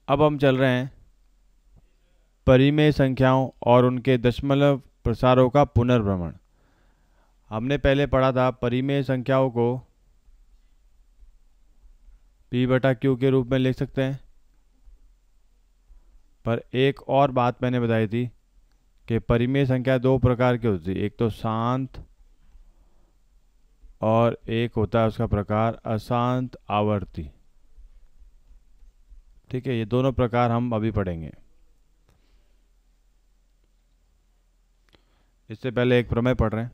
अब हम चल रहे हैं परिमेय संख्याओं और उनके दशमलव प्रसारों का पुनर्भ्रमण। हमने पहले पढ़ा था परिमेय संख्याओं को p बटा क्यू के रूप में लिख सकते हैं, पर एक और बात मैंने बताई थी कि परिमेय संख्या दो प्रकार की होती है, एक तो शांत और एक होता है उसका प्रकार अशांत आवर्ती। ठीक है, ये दोनों प्रकार हम अभी पढ़ेंगे। इससे पहले एक प्रमेय पढ़ रहे हैं।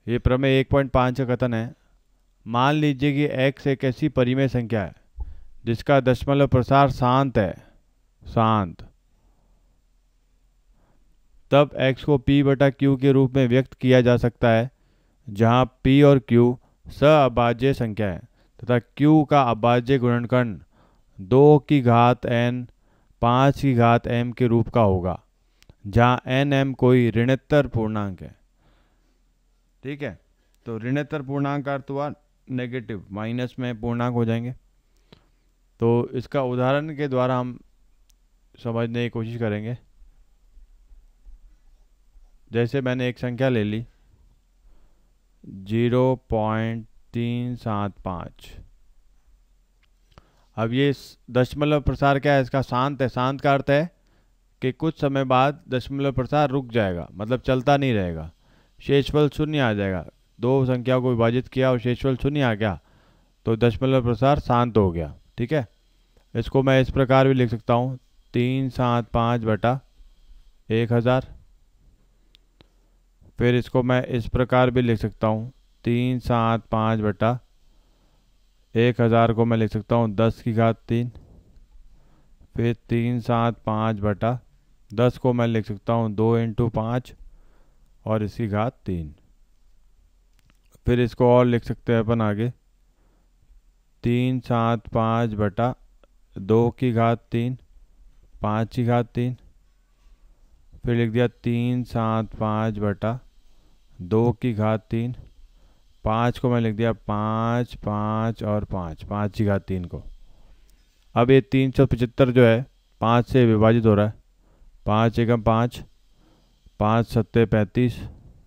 ये प्रमेय 1.5 का कथन है, मान लीजिए कि x एक ऐसी परिमेय संख्या है जिसका दशमलव प्रसार शांत है, शांत, तब x को p बटा q के रूप में व्यक्त किया जा सकता है, जहां p और q सअभाज्य संख्या है तथा q का अभाज्य गुणनखंड 2 की घात n 5 की घात m के रूप का होगा, जहां n m कोई ऋणोत्तर पूर्णांक है। ठीक है, तो ऋणोत्तर पूर्णांक का अर्थ हुआ नेगेटिव, माइनस में पूर्णांक हो जाएंगे। तो इसका उदाहरण के द्वारा हम समझने की कोशिश करेंगे। जैसे मैंने एक संख्या ले ली 0.375। अब ये दशमलव प्रसार क्या है इसका? शांत है। शांत का अर्थ है कि कुछ समय बाद दशमलव प्रसार रुक जाएगा, मतलब चलता नहीं रहेगा, शेषफल शून्य आ जाएगा। दो संख्याओं को विभाजित किया और शेषफल शून्य आ गया तो दशमलव प्रसार शांत हो गया। ठीक है, इसको मैं इस प्रकार भी लिख सकता हूँ 375 बटा 1000। फिर इसको मैं इस प्रकार भी लिख सकता हूँ 375 बटा 1000 को मैं लिख सकता हूँ 10 की घात 3। फिर 375 बटा 10 को मैं लिख सकता हूँ 2 इंटू 5 और इसकी घात 3। फिर इसको और लिख सकते हैं अपन आगे 375 बटा 2 की घात 3 5 की घात 3। फिर लिख दिया 375 बटा 2 की घात 3, 5 को मैं लिख दिया 5 5 और 5 5 की घात 3 को। अब ये 375 जो है 5 से विभाजित हो रहा है, 5 एकम 5, 5 सत्ते 35,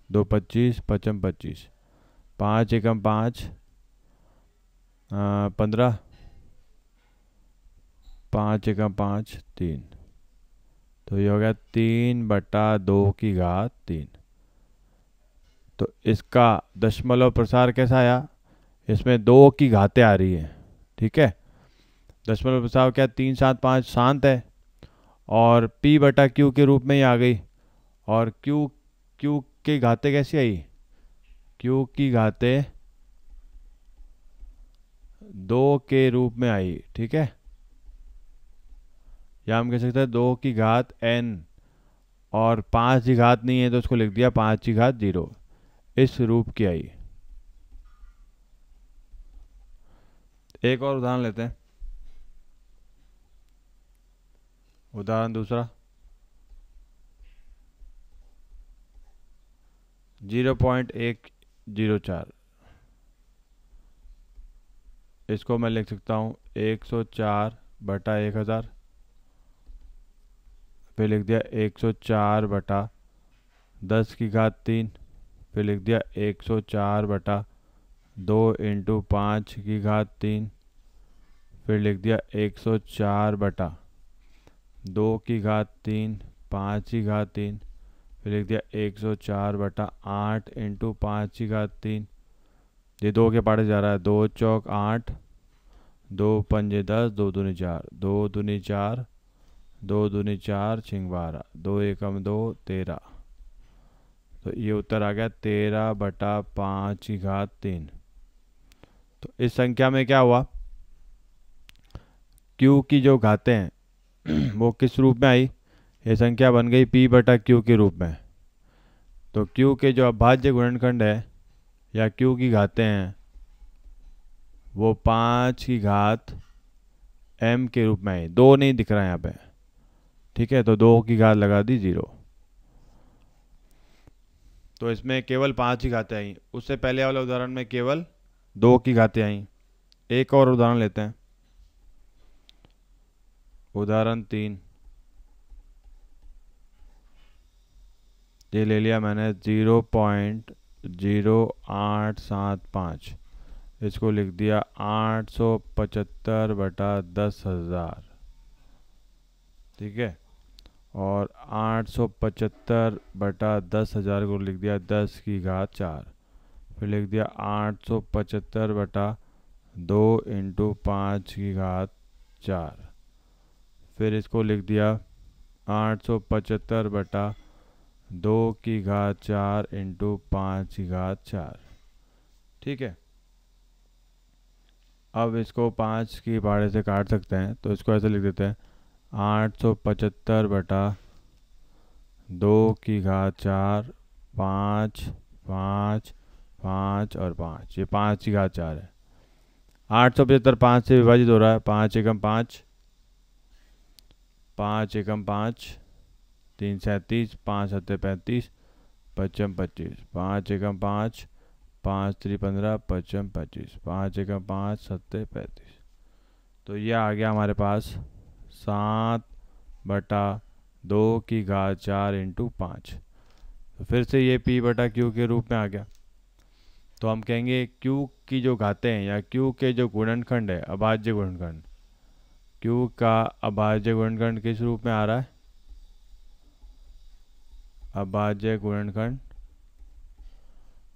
2 25, 55 25, 5 एकम 5 15, 5 एकम 5 3, तो ये हो गया 3 बटा 2 की घात 3। तो इसका दशमलव प्रसार कैसा आया? इसमें 2 की घातें आ रही है। ठीक है, दशमलव प्रसार क्या? 375 शांत है और p बटा q के रूप में ही आ गई। और q की घातें कैसी आई? q की घातें 2 के रूप में आई। ठीक है, या हम कह सकते हैं 2 की घात n और 5 की घात नहीं है तो उसको लिख दिया 5 की घात 0, इस रूप की आई। एक और उदाहरण लेते हैं। उदाहरण दूसरा 0.104। इसको मैं लिख सकता हूँ 104 बटा 1000। फिर लिख दिया 104 बटा 10 की घात 3। फिर लिख दिया 104 बटा 2 इंटू 5 की घात 3। फिर लिख दिया 104 बटा 2 की घात 3 5 की घात 3। फिर लिख दिया 104 बटा 8 इंटू 5 की घात 3। ये 2 के पाटे जा रहा है, 2 चौक 8, 2 पंजे 10, 2 दूनी 4, 2 दूनी 4, 2 दूनी 4 छिंग 12, 2 एकम 2 13। तो ये उत्तर आ गया 13 बटा 5 की घात 3। तो इस संख्या में क्या हुआ? q की जो घातें हैं वो किस रूप में आई? ये संख्या बन गई p बटा q के रूप में। तो q के जो अभाज्य गुणनखंड है या q की घातें हैं वो 5 की घात m के रूप में आई। 2 नहीं दिख रहा है यहाँ पे। ठीक है, तो 2 की घात लगा दी 0। तो इसमें केवल 5 की घातें आई। उससे पहले वाले उदाहरण में केवल 2 की घातें आई। एक और उदाहरण लेते हैं। उदाहरण 3, ये ले लिया मैंने 0.0875, इसको लिख दिया 875/10,000, ठीक है। और 875/10,000 को लिख दिया 10⁴, फिर लिख दिया 875/2 × 5⁴, फिर इसको लिख दिया 875/2 की घात 4 × 5⁴, ठीक है। अब इसको 5 की पहाड़े से काट सकते हैं, तो इसको ऐसे लिख देते हैं 875/2 की घात 4, 5 5 5 और 5, ये 5⁴ है। 875 5 से विभाजित हो रहा है, 5 एकम 5, 5 एकम 5, 3 37, 5 7 35, 55 25, 5 एकम 5, 5 3 15, 55 25, 5 एकम 5 7 35। तो ये आ गया हमारे पास 7/2 की घात 4 × 5। तो फिर से ये P/Q के रूप में आ गया। तो हम कहेंगे Q की जो घातें हैं या Q के जो गुणनखंड है, अभाज्य गुणनखंड, Q का अभाज्य गुणनखंड किस रूप में आ रहा है? अभाज्य गुणनखंड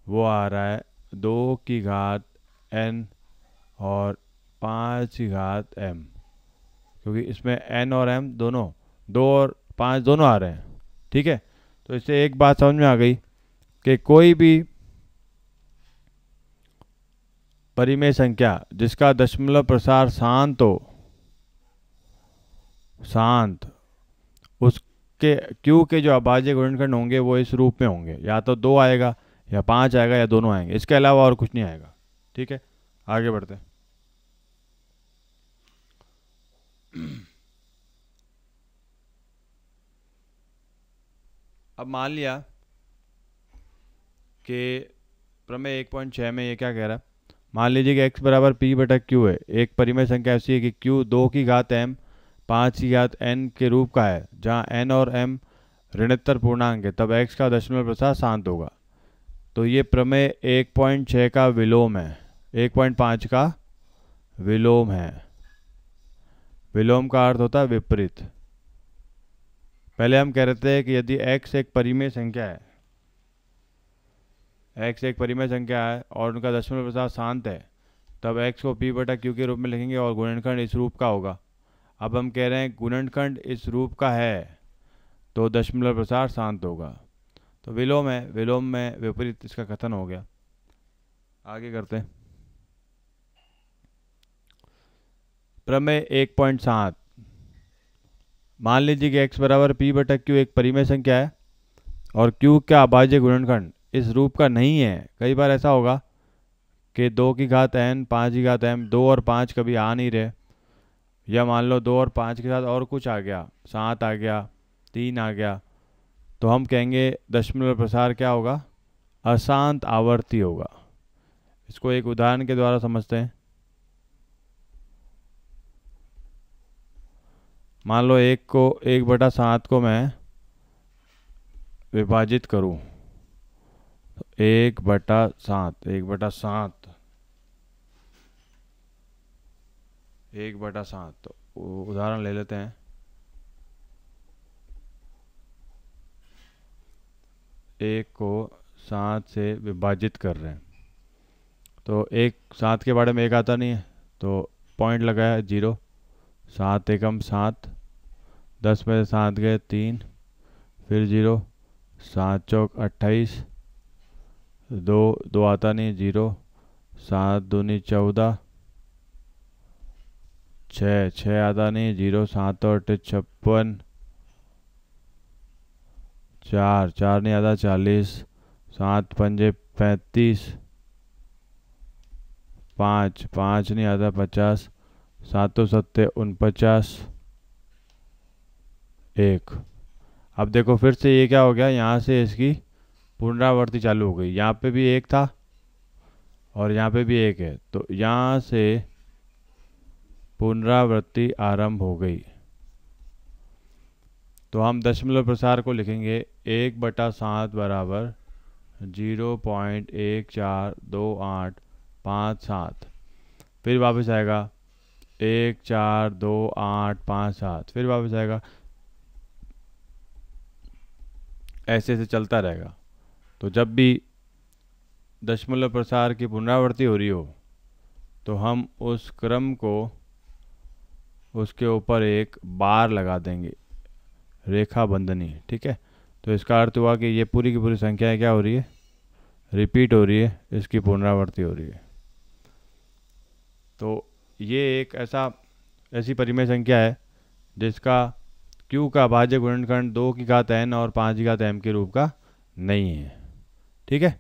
वो आ रहा है 2 की घात n और 5 की घात m, क्योंकि इसमें n और m दोनों, 2 और 5 दोनों आ रहे हैं, ठीक है। तो इससे एक बात समझ में आ गई कि कोई भी परिमेय संख्या जिसका दशमलव प्रसार शांत हो, शांत, उसके Q के जो अभाज्य गुणनखंड होंगे वो इस रूप में होंगे, या तो 2 आएगा या 5 आएगा या दोनों आएंगे, इसके अलावा और कुछ नहीं आएगा, ठीक है। आगे बढ़ते हैं। अब मान लिया कि प्रमेय 1.6 में ये क्या कह रहा है, मान लीजिए कि x बराबर P/Q है। एक परिमेय संख्या ऐसी है कि Q 2 की घात m 5 की घात n के रूप का है, जहाँ n और m ऋणोत्तर पूर्णांक है, तब x का दशमलव प्रसार शांत होगा। तो ये प्रमेय 1.6 का विलोम है, 1.5 का विलोम है। विलोम का अर्थ होता है विपरीत। पहले हम कह रहे थे कि यदि x एक परिमेय संख्या है, x एक परिमेय संख्या है और उनका दशमलव प्रसार शांत है, तब x को P/Q के रूप में लिखेंगे और गुणनखंड इस रूप का होगा। अब हम कह रहे हैं गुणनखंड इस रूप का है तो दशमलव प्रसार शांत होगा। तो विलोम है, विलोम में विपरीत, इसका कथन हो गया। आगे करते हैं। प्रमेय 1.7, मान लीजिए कि x बराबर P/Q एक परिमेय संख्या है और Q का अभाज्य गुणनखंड इस रूप का नहीं है। कई बार ऐसा होगा कि 2 की घात n 5 की घात m, 2 और 5 कभी आ नहीं रहे, या मान लो 2 और 5 के साथ और कुछ आ गया, 7 आ गया, 3 आ गया, तो हम कहेंगे दशमलव प्रसार क्या होगा? अशांत आवर्ती होगा। इसको एक उदाहरण के द्वारा समझते हैं। मान लो 1/7 को मैं विभाजित करूं, 1/7 तो उदाहरण ले लेते हैं। 1 को 7 से विभाजित कर रहे हैं, तो 7 के बारे में 1 आता नहीं है, तो पॉइंट लगाया 0, 7 एकम 7, 10 में से 7 गए 3, फिर 0, 7 चौक 28, 2 आता नहीं, 0, 7 दूनी 14, 6 आता नहीं, 0, 7 और 8 56, 4 नहीं आता, 40, 7 पंजे 35, 5 नहीं आता, 50, 7 7 49, 1। अब देखो फिर से ये क्या हो गया, यहाँ से इसकी पुनरावृत्ति चालू हो गई। यहाँ पे भी 1 था और यहाँ पे भी 1 है, तो यहाँ से पुनरावृत्ति आरंभ हो गई। तो हम दशमलव प्रसार को लिखेंगे 1/7 बराबर 0.142857। फिर वापस आएगा 142857, फिर वापस आएगा, ऐसे ऐसे चलता रहेगा। तो जब भी दशमलव प्रसार की पुनरावृत्ति हो रही हो तो हम उस क्रम को, उसके ऊपर एक बार लगा देंगे, रेखा बंधनी। ठीक है, तो इसका अर्थ हुआ कि ये पूरी की पूरी संख्याएं क्या हो रही है, रिपीट हो रही है, इसकी पुनरावृत्ति हो रही है। तो ये एक ऐसी परिमेय संख्या है जिसका q का भाज्य गुणनखंड 2 की घात n और 5 की घात m के रूप का नहीं है। ठीक है।